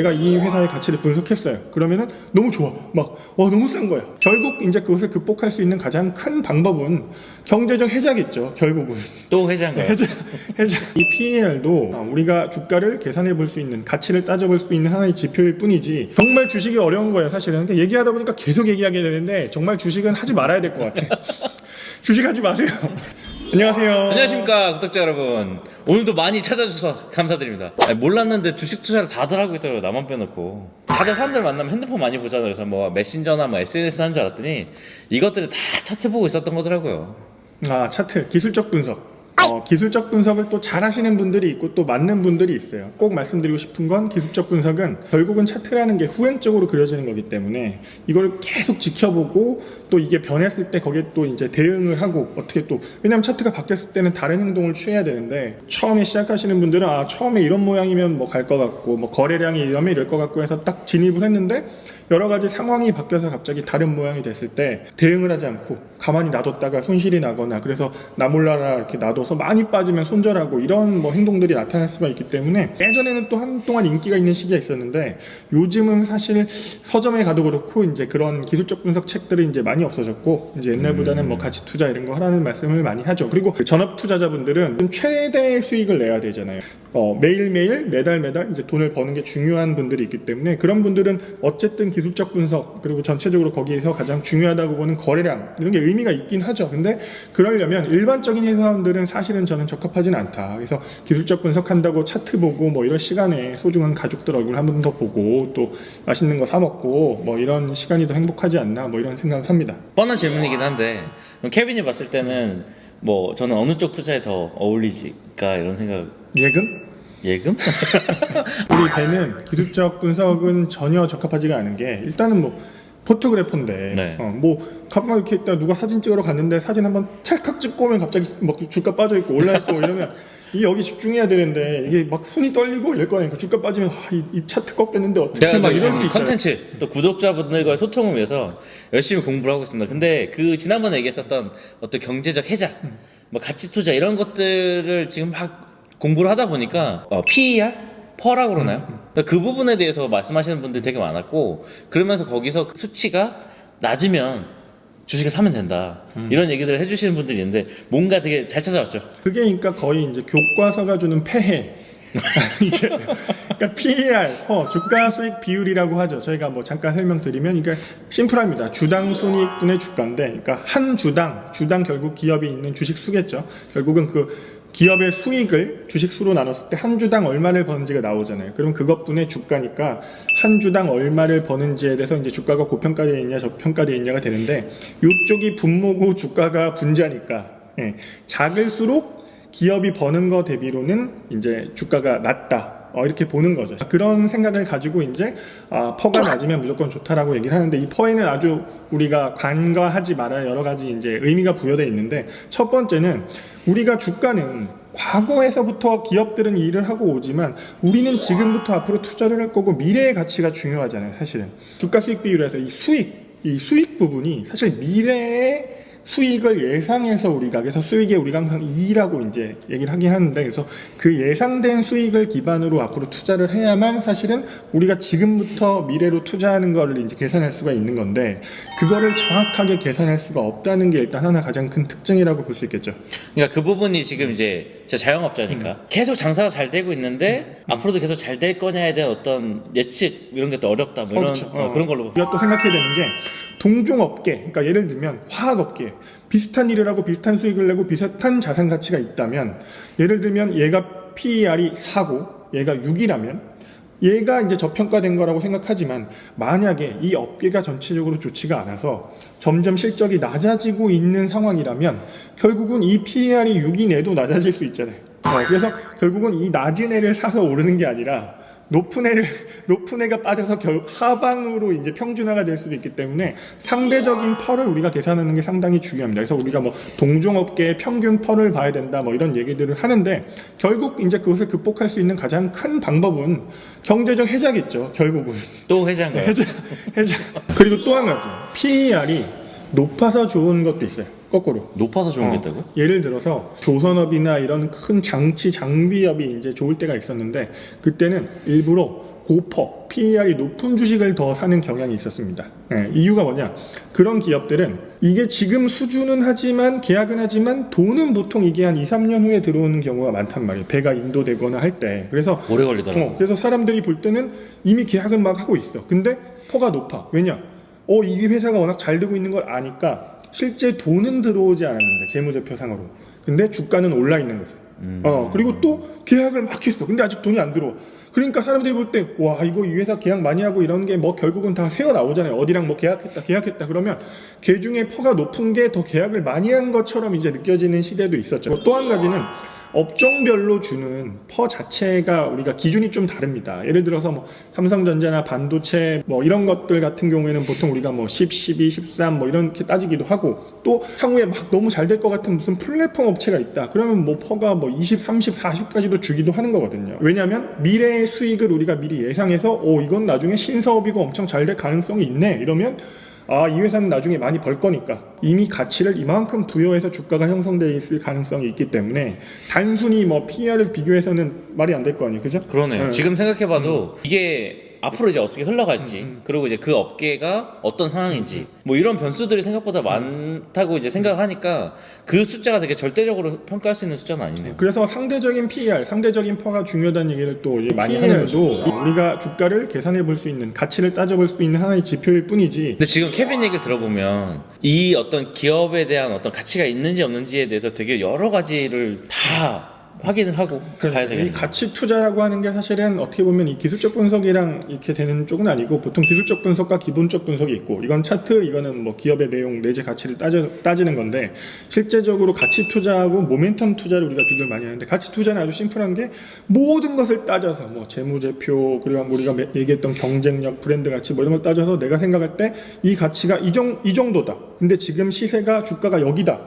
내가 이 회사의 가치를 분석했어요. 그러면은 너무 좋아. 막, 와, 너무 싼 거야. 결국 이제 그것을 극복할 수 있는 가장 큰 방법은 경제적 해자겠죠. 결국은. 또 회자인가요? 해자. 이 PER도 우리가 주가를 계산해 볼 수 있는, 가치를 따져볼 수 있는 하나의 지표일 뿐이지, 정말 주식이 어려운 거예요, 사실은. 그러니까 얘기하다 보니까 계속 얘기하게 되는데, 정말 주식은 하지 말아야 될 것 같아. 주식 하지 마세요. 안녕하세요. 안녕하십니까 구독자 여러분. 오늘도 많이 찾아주셔서 감사드립니다. 몰랐는데 주식 투자를 다들 하고 있더라고요. 나만 빼놓고. 다들 사람들 만나면 핸드폰 많이 보잖아요. 그래서 뭐 메신저나 뭐 SNS 하는 줄 알았더니 이것들을 다 차트 보고 있었던 거더라고요. 아, 차트, 기술적 분석. 기술적 분석을 또 잘 하시는 분들이 있고 또 맞는 분들이 있어요. 꼭 말씀드리고 싶은 건 기술적 분석은 결국은 차트라는 게 후행적으로 그려지는 거기 때문에 이걸 계속 지켜보고 또 이게 변했을 때 거기에 또 이제 대응을 하고 어떻게 또, 왜냐면 차트가 바뀌었을 때는 다른 행동을 취해야 되는데, 처음에 시작하시는 분들은 처음에 이런 모양이면 뭐 갈 것 같고 뭐 거래량이 이러면 이럴 것 같고 해서 딱 진입을 했는데 여러 가지 상황이 바뀌어서 갑자기 다른 모양이 됐을 때 대응을 하지 않고 가만히 놔뒀다가 손실이 나거나, 그래서 나 몰라라 이렇게 놔둬서 많이 빠지면 손절하고 이런 뭐 행동들이 나타날 수가 있기 때문에, 예전에는 또 한동안 인기가 있는 시기가 있었는데 요즘은 사실 서점에 가도 그렇고 이제 그런 기술적 분석 책들이 이제 많이 없어졌고, 이제 옛날보다는 뭐 가치 투자 이런 거 하라는 말씀을 많이 하죠. 그리고 전업 투자자분들은 최대 수익을 내야 되잖아요. 매일매일 매달 이제 돈을 버는 게 중요한 분들이 있기 때문에, 그런 분들은 어쨌든 기술적 분석, 그리고 전체적으로 거기에서 가장 중요하다고 보는 거래량, 이런 게 의미가 있긴 하죠. 근데 그러려면 일반적인 회사원들은 사실은 저는 적합하진 않다. 그래서 기술적 분석한다고 차트 보고 뭐 이런 시간에 소중한 가족들 얼굴 한 번 더 보고 또 맛있는 거 사 먹고 뭐 이런 시간이 더 행복하지 않나, 뭐 이런 생각을 합니다. 뻔한 질문이긴 한데 케빈이 봤을 때는 뭐 저는 어느 쪽 투자에 더 어울리지까 이런 생각. 예금? 예금? 우리 배는 기술적 분석은 전혀 적합하지가 않은 게, 일단은 뭐 포토그래퍼인데 네. 뭐 가만 이렇게 있다 누가 사진 찍으러 갔는데 사진 한번 찰칵 찍고 오면 갑자기 막 주가 빠져 있고 올라 있고 이러면 이 여기 집중해야 되는데 이게 막 손이 떨리고 이럴 거니까, 주가 빠지면 이 차트 꺾였는데 어떻게 제가 막 이럴 수 있잖아요. 컨텐츠 또 구독자분들과의 소통을 위해서 열심히 공부를 하고 있습니다. 근데 그 지난번에 얘기했었던 어떤 경제적 해자, 뭐 가치 투자 이런 것들을 지금 막 공부를 하다 보니까 PER? 퍼라고 그러나요? 그러니까 그 부분에 대해서 말씀하시는 분들이 되게 많았고, 그러면서 거기서 수치가 낮으면 주식을 사면 된다, 이런 얘기들을 해주시는 분들이 있는데 뭔가 되게 잘 찾아왔죠. 그게 그러니까 거의 이제 교과서가 주는 폐해. 이게 그러니까 PER, 주가 수익 비율이라고 하죠. 저희가 뭐 잠깐 설명드리면, 그러니까 심플합니다. 주당 순이익분의 주가인데, 그러니까 한 주당 결국 기업이 있는 주식 수겠죠. 결국은 그 기업의 수익을 주식 수로 나눴을 때 한 주당 얼마를 버는지가 나오잖아요. 그럼 그것분의 주가니까 한 주당 얼마를 버는지에 대해서 이제 주가가 고평가되어 있냐 저평가되어 있냐가 되는데, 이쪽이 분모고 주가가 분자니까 작을수록 기업이 버는 거 대비로는 이제 주가가 낮다. 이렇게 보는 거죠. 그런 생각을 가지고 이제 퍼가 낮으면 무조건 좋다라고 얘기를 하는데, 이 퍼에는 아주 우리가 간과하지 말아야 여러 가지 이제 의미가 부여되어 있는데, 첫 번째는 우리가 주가는 과거에서부터 기업들은 일을 하고 오지만 우리는 지금부터 앞으로 투자를 할 거고 미래의 가치가 중요하잖아요. 사실은 주가 수익 비율에서 이 수익 부분이 사실 미래의 수익을 예상해서 우리가, 그래서 수익에 우리가 항상 E라고 이제 얘기를 하긴 하는데, 그래서 그 예상된 수익을 기반으로 앞으로 투자를 해야만 사실은 우리가 지금부터 미래로 투자하는 거를 이제 계산할 수가 있는 건데, 그거를 정확하게 계산할 수가 없다는 게 일단 하나 가장 큰 특징이라고 볼 수 있겠죠. 그러니까 그 부분이 지금 이제 제가 자영업자니까 계속 장사가 잘 되고 있는데 앞으로도 계속 잘 될 거냐에 대한 어떤 예측 이런 게 또 어렵다, 뭐 이런 그렇죠. 그런 걸로. 우리가 또 생각해야 되는 게, 동종업계, 그러니까 예를 들면 화학업계, 비슷한 일을 하고 비슷한 수익을 내고 비슷한 자산 가치가 있다면, 예를 들면 얘가 PER이 4고 얘가 6이라면 얘가 이제 저평가된 거라고 생각하지만, 만약에 이 업계가 전체적으로 좋지가 않아서 점점 실적이 낮아지고 있는 상황이라면 결국은 이 PER이 6인 애도 낮아질 수 있잖아요. 그래서 결국은 이 낮은 애를 사서 오르는 게 아니라 높은 애가 빠져서 하방으로 이제 평준화가 될 수도 있기 때문에, 상대적인 펄을 우리가 계산하는 게 상당히 중요합니다. 그래서 우리가 뭐 동종업계의 평균 펄을 봐야 된다, 뭐 이런 얘기들을 하는데, 결국 이제 그것을 극복할 수 있는 가장 큰 방법은 경제적 해자겠죠. 결국은 또 회자인가요? 해자. 그리고 또 한 가지, PER이 높아서 좋은 것도 있어요. 거꾸로. 높아서 좋은 게 있다고? 예를 들어서 조선업이나 이런 큰 장비업이 이제 좋을 때가 있었는데, 그때는 일부러 고퍼, PER이 높은 주식을 더 사는 경향이 있었습니다. 이유가 뭐냐? 그런 기업들은 이게 지금 수주는 하지만 계약은 하지만 돈은 보통 이게 한 2, 3년 후에 들어오는 경우가 많단 말이에요. 배가 인도되거나 할 때. 그래서 오래 걸리더라고. 그래서 사람들이 볼 때는 이미 계약은 막 하고 있어. 근데 퍼가 높아. 왜냐? 이 회사가 워낙 잘 되고 있는 걸 아니까 실제 돈은 들어오지 않았는데 재무제표상으로. 근데 주가는 올라 있는 거죠. 그리고 또 계약을 막 했어. 근데 아직 돈이 안 들어와. 그러니까 사람들이 볼 때 와 이거 이 회사 계약 많이 하고 이런 게 뭐 결국은 다 새어 나오잖아요. 어디랑 뭐 계약했다 그러면 걔 중에 퍼가 높은 게 더 계약을 많이 한 것처럼 이제 느껴지는 시대도 있었죠. 또 한 가지는 업종별로 주는 퍼 자체가 우리가 기준이 좀 다릅니다. 예를 들어서 뭐 삼성전자나 반도체 뭐 이런 것들 같은 경우에는 보통 우리가 뭐 10, 12, 13 뭐 이렇게 따지기도 하고 또 향후에 막 너무 잘 될 것 같은 무슨 플랫폼 업체가 있다. 그러면 뭐 퍼가 뭐 20, 30, 40까지도 주기도 하는 거거든요. 왜냐하면 미래의 수익을 우리가 미리 예상해서 이건 나중에 신사업이고 엄청 잘 될 가능성이 있네. 이러면 이 회사는 나중에 많이 벌 거니까 이미 가치를 이만큼 부여해서 주가가 형성되어 있을 가능성이 있기 때문에 단순히 뭐 PER을 비교해서는 말이 안 될 거 아니에요, 그죠? 그러네요. 지금 생각해봐도 이게 앞으로 이제 어떻게 흘러갈지, 그리고 이제 그 업계가 어떤 상황인지, 뭐 이런 변수들이 생각보다 많다고 이제 생각을 하니까 그 숫자가 되게 절대적으로 평가할 수 있는 숫자는 아니네요. 그래서 상대적인 PER, 상대적인 퍼가 중요하다는 얘기를 또 이제 많이 하면서 우리가 주가를 계산해 볼 수 있는, 가치를 따져볼 수 있는 하나의 지표일 뿐이지. 근데 지금 케빈 얘기를 들어보면 이 어떤 기업에 대한 어떤 가치가 있는지 없는지에 대해서 되게 여러 가지를 다 확인을 하고 가야 되겠네요. 이 가치 투자라고 하는 게 사실은 어떻게 보면 이 기술적 분석이랑 이렇게 되는 쪽은 아니고 보통 기술적 분석과 기본적 분석이 있고 이건 차트, 이거는 뭐 기업의 내용 내재 가치를 따지는 건데 실제적으로 가치 투자하고 모멘텀 투자를 우리가 비교를 많이 하는데 가치 투자는 아주 심플한 게 모든 것을 따져서 뭐 재무제표 그리고 우리가 얘기했던 경쟁력, 브랜드 가치 뭐 이런 걸 따져서 내가 생각할 때 이 가치가 이 정도다. 근데 지금 시세가 주가가 여기다.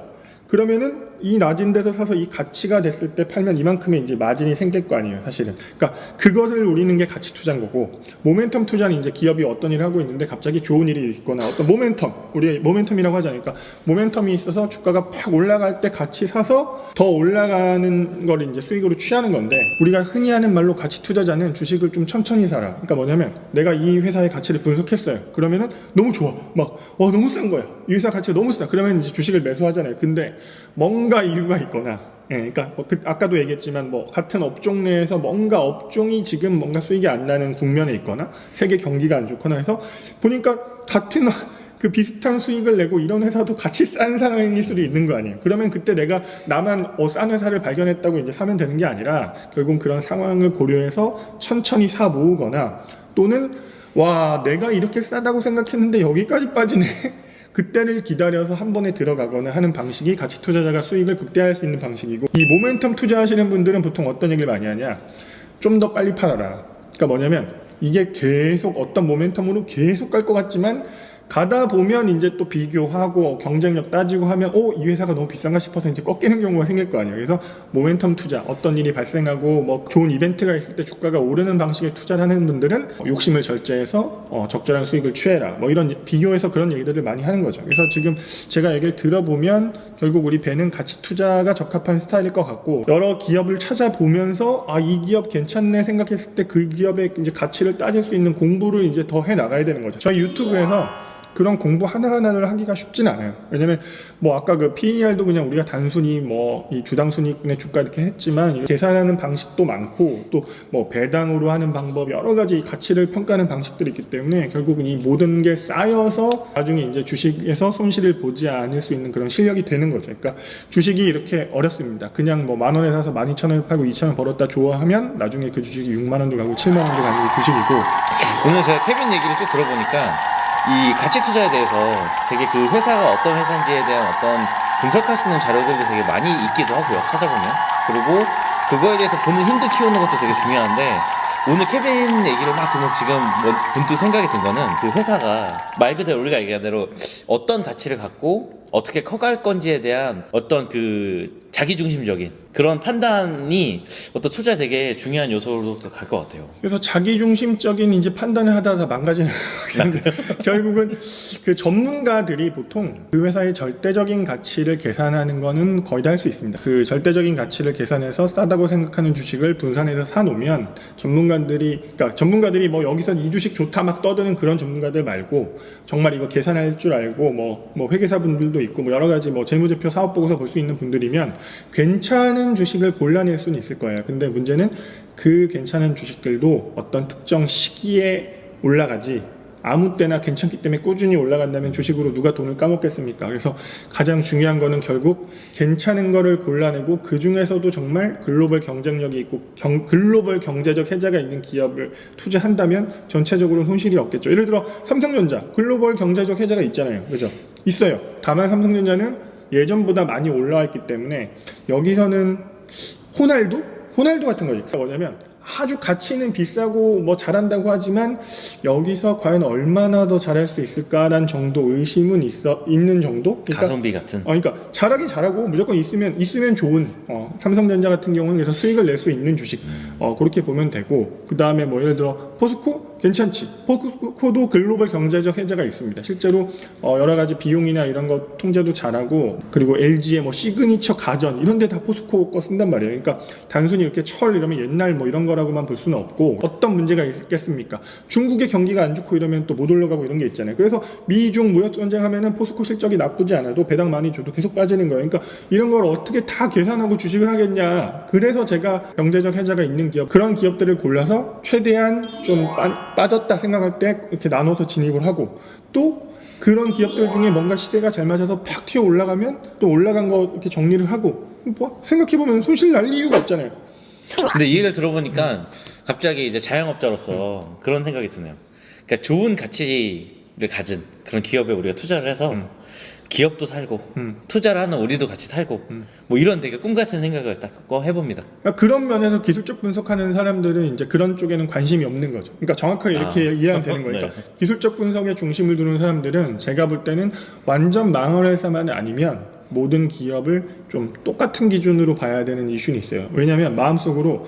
그러면은 이 낮은 데서 사서 이 가치가 됐을 때 팔면 이만큼의 이제 마진이 생길 거 아니에요, 사실은. 그러니까 그것을 우리는 게 가치 투자인 거고, 모멘텀 투자는 이제 기업이 어떤 일을 하고 있는데 갑자기 좋은 일이 있거나 어떤 모멘텀, 우리 모멘텀이라고 하지 않으니까 모멘텀이 있어서 주가가 팍 올라갈 때 같이 사서 더 올라가는 걸 이제 수익으로 취하는 건데, 우리가 흔히 하는 말로 가치 투자자는 주식을 좀 천천히 사라. 그러니까 뭐냐면 내가 이 회사의 가치를 분석했어요. 그러면은 너무 좋아, 막 너무 싼 거야. 이 회사 가치가 너무 싸. 그러면 이제 주식을 매수하잖아요. 근데 뭔가 이유가 있거나, 그러니까 아까도 얘기했지만 뭐 같은 업종 내에서 뭔가 업종이 지금 뭔가 수익이 안 나는 국면에 있거나 세계 경기가 안 좋거나 해서 보니까 같은 그 비슷한 수익을 내고 이런 회사도 같이 싼 상황일 수도 있는 거 아니에요. 그러면 그때 내가 나만 싼 회사를 발견했다고 이제 사면 되는 게 아니라 결국 그런 상황을 고려해서 천천히 사 모으거나 또는 와 내가 이렇게 싸다고 생각했는데 여기까지 빠지네. 그때를 기다려서 한 번에 들어가거나 하는 방식이 가치 투자자가 수익을 극대화할 수 있는 방식이고, 이 모멘텀 투자하시는 분들은 보통 어떤 얘기를 많이 하냐, 좀 더 빨리 팔아라. 그러니까 뭐냐면 이게 계속 어떤 모멘텀으로 계속 갈 것 같지만 가다 보면 이제 또 비교하고 경쟁력 따지고 하면 이 회사가 너무 비싼가 싶어서 이제 꺾이는 경우가 생길 거 아니에요. 그래서 모멘텀 투자, 어떤 일이 발생하고 뭐 좋은 이벤트가 있을 때 주가가 오르는 방식의 투자를 하는 분들은 욕심을 절제해서 적절한 수익을 취해라. 뭐 이런 비교해서 그런 얘기들을 많이 하는 거죠. 그래서 지금 제가 얘기를 들어보면 결국 우리 배는 가치 투자가 적합한 스타일일 것 같고, 여러 기업을 찾아보면서 이 기업 괜찮네 생각했을 때 그 기업의 이제 가치를 따질 수 있는 공부를 이제 더 해 나가야 되는 거죠. 저희 유튜브에서 그런 공부 하나하나를 하기가 쉽진 않아요. 왜냐면 뭐 아까 그 PER도 그냥 우리가 단순히 뭐 이 주당 순이익분의 주가 이렇게 했지만 계산하는 방식도 많고 또 뭐 배당으로 하는 방법 여러 가지 가치를 평가하는 방식들이 있기 때문에 결국은 이 모든 게 쌓여서 나중에 이제 주식에서 손실을 보지 않을 수 있는 그런 실력이 되는 거죠. 그러니까 주식이 이렇게 어렵습니다. 그냥 뭐 10,000원에 사서 12,000원 팔고 2,000원 벌었다 좋아하면 나중에 그 주식이 6만 원도 가고 7만 원도 가는 게 주식이고. 오늘 제가 케빈 얘기를 쭉 들어보니까 이 가치 투자에 대해서 되게 그 회사가 어떤 회사인지에 대한 어떤 분석할 수 있는 자료들도 되게 많이 있기도 하고요, 찾아보면. 그리고 그거에 대해서 보는 힘도 키우는 것도 되게 중요한데, 오늘 케빈 얘기를 막 들으면 지금 문득 생각이 든 거는 그 회사가 말 그대로 우리가 얘기한 대로 어떤 가치를 갖고 어떻게 커갈 건지에 대한 어떤 그 자기중심적인 그런 판단이 어떤 투자에 되게 중요한 요소로 갈 것 같아요. 그래서 자기중심적인 이제 판단을 하다가 망가지는 결국은 그 전문가들이 보통 그 회사의 절대적인 가치를 계산하는 거는 거의 다 할 수 있습니다. 그 절대적인 가치를 계산해서 싸다고 생각하는 주식을 분산해서 사놓으면 전문가들이 뭐 여기서 이 주식 좋다 막 떠드는 그런 전문가들 말고 정말 이거 계산할 줄 알고 뭐 회계사분들도 있고 뭐 여러 가지 뭐 재무제표 사업보고서 볼 수 있는 분들이면 괜찮은 주식을 골라낼 수는 있을 거예요. 근데 문제는 그 괜찮은 주식들도 어떤 특정 시기에 올라가지 아무 때나 괜찮기 때문에 꾸준히 올라간다면 주식으로 누가 돈을 까먹겠습니까? 그래서 가장 중요한 거는 결국 괜찮은 거를 골라내고 그 중에서도 정말 글로벌 경쟁력이 있고 글로벌 경제적 혜자가 있는 기업을 투자한다면 전체적으로 손실이 없겠죠. 예를 들어 삼성전자 글로벌 경제적 혜자가 있잖아요. 그죠? 있어요. 다만 삼성전자는 예전보다 많이 올라와 있기 때문에 여기서는 호날두 같은 거지. 뭐냐면 아주 가치는 비싸고 뭐 잘한다고 하지만 여기서 과연 얼마나 더 잘할 수 있을까라는 정도 의심은 있는 정도? 그러니까, 가성비 같은. 그러니까 잘하긴 잘하고 무조건 있으면 좋은 삼성전자 같은 경우는 그래서 수익을 낼 수 있는 주식 그렇게 보면 되고 그 다음에 뭐 예를 들어 포스코 괜찮지. 포스코도 글로벌 경제적 혜자가 있습니다. 실제로 여러 가지 비용이나 이런 거 통제도 잘하고 그리고 LG의 뭐 시그니처 가전 이런 데 다 포스코 거 쓴단 말이에요. 그러니까 단순히 이렇게 철 이러면 옛날 뭐 이런 거라고만 볼 수는 없고 어떤 문제가 있겠습니까? 중국의 경기가 안 좋고 이러면 또 못 올라가고 이런 게 있잖아요. 그래서 미중 무역 전쟁 하면은 포스코 실적이 나쁘지 않아도 배당 많이 줘도 계속 빠지는 거예요. 그러니까 이런 걸 어떻게 다 계산하고 주식을 하겠냐. 그래서 제가 경제적 혜자가 있는 기업 그런 기업들을 골라서 최대한 좀 빠졌다 생각할 때 이렇게 나눠서 진입을 하고 또 그런 기업들 중에 뭔가 시대가 잘 맞아서 팍 튀어 올라가면 또 올라간 거 이렇게 정리를 하고 뭐 생각해보면 손실 날 이유가 없잖아요. 근데 이 얘기를 들어보니까 갑자기 이제 자영업자로서 그런 생각이 드네요. 그러니까 좋은 가치를 가진 그런 기업에 우리가 투자를 해서 기업도 살고 투자를 하는 우리도 같이 살고 뭐 이런 되게 꿈 같은 생각을 딱 해봅니다. 그러니까 그런 면에서 기술적 분석하는 사람들은 이제 그런 쪽에는 관심이 없는 거죠. 그러니까 정확하게 이렇게 이해하면 되는 거예요. 그러니까 네. 기술적 분석에 중심을 두는 사람들은 제가 볼 때는 완전 망할 회사만 아니면 모든 기업을 좀 똑같은 기준으로 봐야 되는 이슈는 있어요. 왜냐하면 마음속으로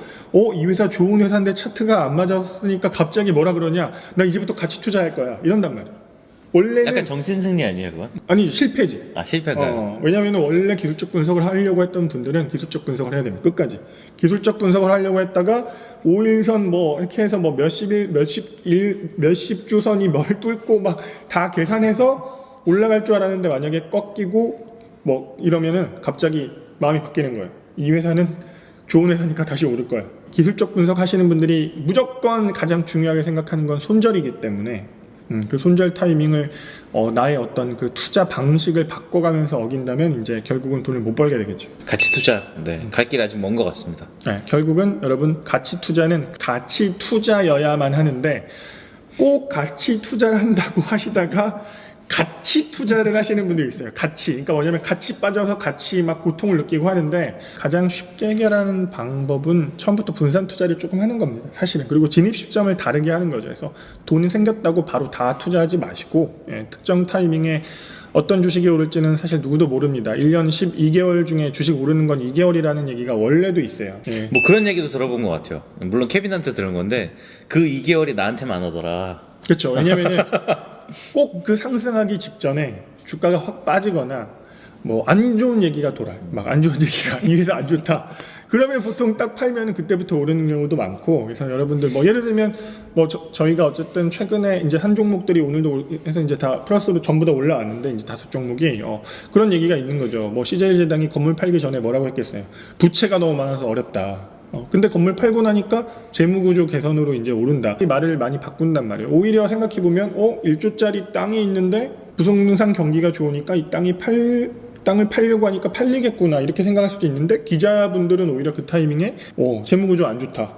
이 회사 좋은 회사인데 차트가 안 맞았으니까 갑자기 뭐라 그러냐 나 이제부터 같이 투자할 거야 이런단 말이에요. 원래는 약간 정신승리 아니에요 그건? 아니 실패지. 실패가요? 왜냐하면 원래 기술적 분석을 하려고 했던 분들은 기술적 분석을 해야 됩니다. 끝까지 기술적 분석을 하려고 했다가 5일선 뭐 이렇게 해서 뭐 몇십 주선이 뭘 뚫고 막 다 계산해서 올라갈 줄 알았는데 만약에 꺾이고 뭐 이러면은 갑자기 마음이 바뀌는 거예요. 이 회사는 좋은 회사니까 다시 오를 거야. 기술적 분석 하시는 분들이 무조건 가장 중요하게 생각하는 건 손절이기 때문에 그 손절 타이밍을 나의 어떤 그 투자 방식을 바꿔가면서 어긴다면 이제 결국은 돈을 못 벌게 되겠죠. 가치 투자, 갈 길 아직 먼 것 같습니다. 네, 결국은 여러분 가치 투자는 가치 투자여야만 하는데 꼭 가치 투자를 한다고 하시다가 가치 투자를 하시는 분들이 있어요. 그러니까 뭐냐면 같이 빠져서 같이 막 고통을 느끼고 하는데 가장 쉽게 해결하는 방법은 처음부터 분산 투자를 조금 하는 겁니다. 사실은. 그리고 진입 시점을 다르게 하는 거죠. 그래서 돈이 생겼다고 바로 다 투자하지 마시고 특정 타이밍에 어떤 주식이 오를지는 사실 누구도 모릅니다. 1년 12개월 중에 주식 오르는 건 2개월이라는 얘기가 원래도 있어요. 뭐 그런 얘기도 들어본 것 같아요. 물론 케빈한테 들은 건데 그 2개월이 나한테만 오더라. 그렇죠. 왜냐면은 꼭 그 상승하기 직전에 주가가 확 빠지거나 뭐 안 좋은 얘기가 돌아요. 막 안 좋은 얘기가 이 회사 안 좋다. 그러면 보통 딱 팔면 그때부터 오르는 경우도 많고 그래서 여러분들 뭐 예를 들면 뭐 저희가 어쨌든 최근에 이제 한 종목들이 오늘도 해서 이제 다 플러스로 전부 다 올라왔는데 이제 5종목이 그런 얘기가 있는 거죠. 뭐 CJ제당이 건물 팔기 전에 뭐라고 했겠어요. 부채가 너무 많아서 어렵다. 근데 건물 팔고 나니까 재무구조 개선으로 이제 오른다. 이 말을 많이 바꾼단 말이에요. 오히려 생각해보면 1조짜리 땅이 있는데 부동산 경기가 좋으니까 이 땅을 팔려고 하니까 팔리겠구나 이렇게 생각할 수도 있는데 기자분들은 오히려 그 타이밍에 재무구조 안 좋다.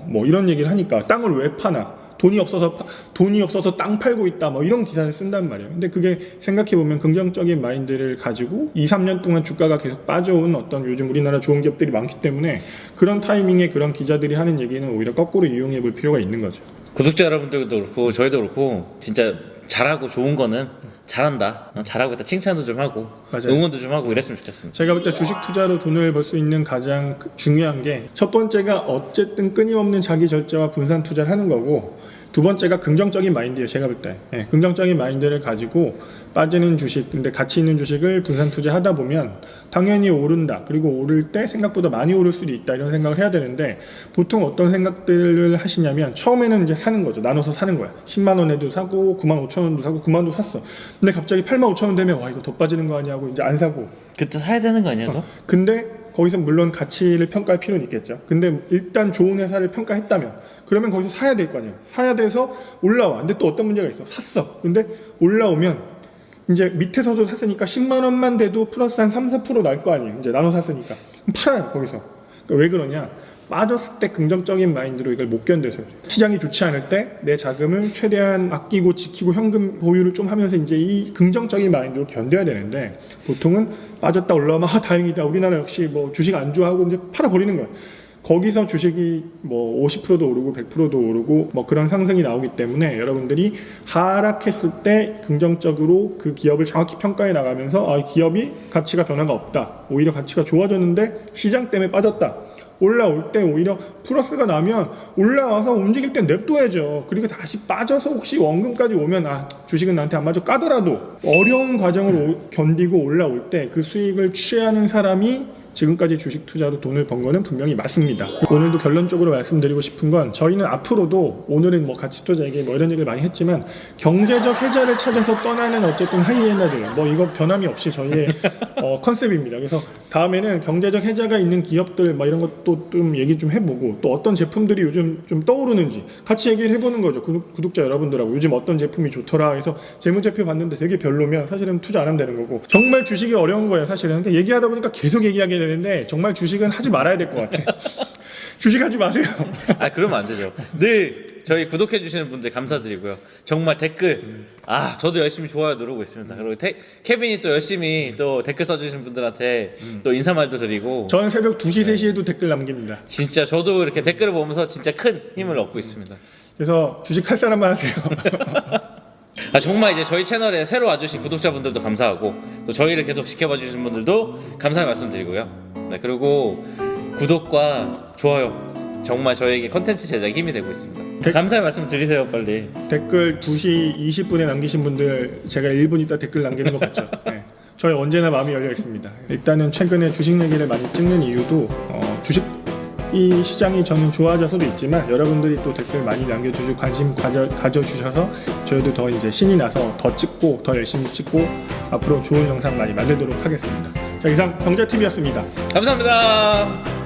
뭐 이런 얘기를 하니까 땅을 왜 파나? 돈이 없어서 땅 팔고 있다 뭐 이런 기사를 쓴단 말이에요. 근데 그게 생각해보면 긍정적인 마인드를 가지고 2-3년 동안 주가가 계속 빠져온 어떤 요즘 우리나라 좋은 기업들이 많기 때문에 그런 타이밍에 그런 기자들이 하는 얘기는 오히려 거꾸로 이용해 볼 필요가 있는 거죠. 구독자 여러분들도 그렇고 저희도 그렇고 진짜 잘하고 좋은 거는 잘한다, 잘하고 있다 칭찬도 좀 하고 맞아요. 응원도 좀 하고 이랬으면 좋겠습니다. 제가 볼 때 주식 투자로 돈을 벌 수 있는 가장 중요한 게 첫 번째가 어쨌든 끊임없는 자기 절제와 분산 투자를 하는 거고, 두 번째가 긍정적인 마인드예요. 제가 볼 때 긍정적인 마인드를 가지고 빠지는 주식, 근데 가치 있는 주식을 분산 투자하다 보면 당연히 오른다, 그리고 오를 때 생각보다 많이 오를 수도 있다, 이런 생각을 해야 되는데, 보통 어떤 생각들을 하시냐면 처음에는 이제 사는 거죠. 나눠서 사는 거야. 10만 원에도 사고 9만 5천 원도 사고 9만 원도 샀어. 근데 갑자기 8만 5천 원 되면 와, 이거 더 빠지는 거 아니야 하고 이제 안 사고. 그때 사야 되는 거 아니야, 너? 근데 거기서 물론 가치를 평가할 필요는 있겠죠. 근데 일단 좋은 회사를 평가했다면 그러면 거기서 사야 될 거 아니에요. 사야 돼서 올라와. 근데 또 어떤 문제가 있어. 샀어. 근데 올라오면 이제 밑에서도 샀으니까 10만 원만 돼도 플러스 한 3, 4% 날 거 아니에요. 이제 나눠 샀으니까. 팔아요, 거기서. 그러니까 왜 그러냐? 빠졌을 때 긍정적인 마인드로 이걸 못 견뎌서요. 시장이 좋지 않을 때 내 자금을 최대한 아끼고 지키고 현금 보유를 좀 하면서 이제 이 긍정적인 마인드로 견뎌야 되는데, 보통은 빠졌다 올라오면 다행이다, 우리나라 역시 뭐 주식 안 좋아하고 이제 팔아버리는 거예요. 거기서 주식이 뭐 50%도 오르고 100%도 오르고 뭐 그런 상승이 나오기 때문에, 여러분들이 하락했을 때 긍정적으로 그 기업을 정확히 평가해 나가면서 이 기업이 가치가 변화가 없다, 오히려 가치가 좋아졌는데 시장 때문에 빠졌다, 올라올 때 오히려 플러스가 나면 올라와서 움직일 땐 냅둬야죠. 그리고 다시 빠져서 혹시 원금까지 오면 주식은 나한테 안 맞아 까더라도 어려운 과정을 견디고 올라올 때 그 수익을 취하는 사람이 지금까지 주식 투자로 돈을 번 거는 분명히 맞습니다. 오늘도 결론적으로 말씀드리고 싶은 건, 저희는 앞으로도, 오늘은 뭐 가치 투자 얘기 뭐 이런 얘기를 많이 했지만, 경제적 해자를 찾아서 떠나는 어쨌든 하이에너들, 뭐 이거 변함이 없이 저희의 컨셉입니다. 그래서 다음에는 경제적 해자가 있는 기업들 뭐 이런 것도 좀 얘기 좀 해보고, 또 어떤 제품들이 요즘 좀 떠오르는지 같이 얘기를 해보는 거죠. 구독자 여러분들하고 요즘 어떤 제품이 좋더라 해서 재무제표 봤는데 되게 별로면 사실은 투자 안 하면 되는 거고, 정말 주식이 어려운 거예요 사실은. 그러니까 얘기하다 보니까 계속 얘기하게 되는데 정말 주식은 하지 말아야 될 것 같아. 주식 하지 마세요. 그러면 안 되죠. 늘 저희 구독해 주시는 분들 감사드리고요. 정말 댓글 저도 열심히 좋아요 누르고 있습니다. 그리고 케빈이 또 열심히 또 댓글 써주신 분들한테 또 인사말도 드리고, 저는 새벽 2시 3시에도 댓글 남깁니다. 진짜 저도 이렇게 댓글을 보면서 진짜 큰 힘을 얻고 있습니다. 그래서 주식 할 사람만 하세요. 정말 이제 저희 채널에 새로 와주신 구독자분들도 감사하고, 또 저희를 계속 지켜봐 주신 분들도 감사의 말씀드리고요. 네, 그리고 구독과 좋아요 정말 저희에게 컨텐츠 제작에 힘이 되고 있습니다. 감사의 말씀 드리세요 빨리. 댓글 2시 20분에 남기신 분들 제가 1분 있다 댓글 남기는 거 같죠? 네. 저희 언제나 마음이 열려 있습니다. 일단은 최근에 주식 얘기를 많이 찍는 이유도 주식 이 시장이 저는 좋아져서도 있지만, 여러분들이 또 댓글 많이 남겨주시고 관심 가져주셔서 저희도 더 이제 신이 나서 더 찍고 더 열심히 찍고 앞으로 좋은 영상 많이 만들도록 하겠습니다. 자, 이상 경제TV였습니다. 감사합니다.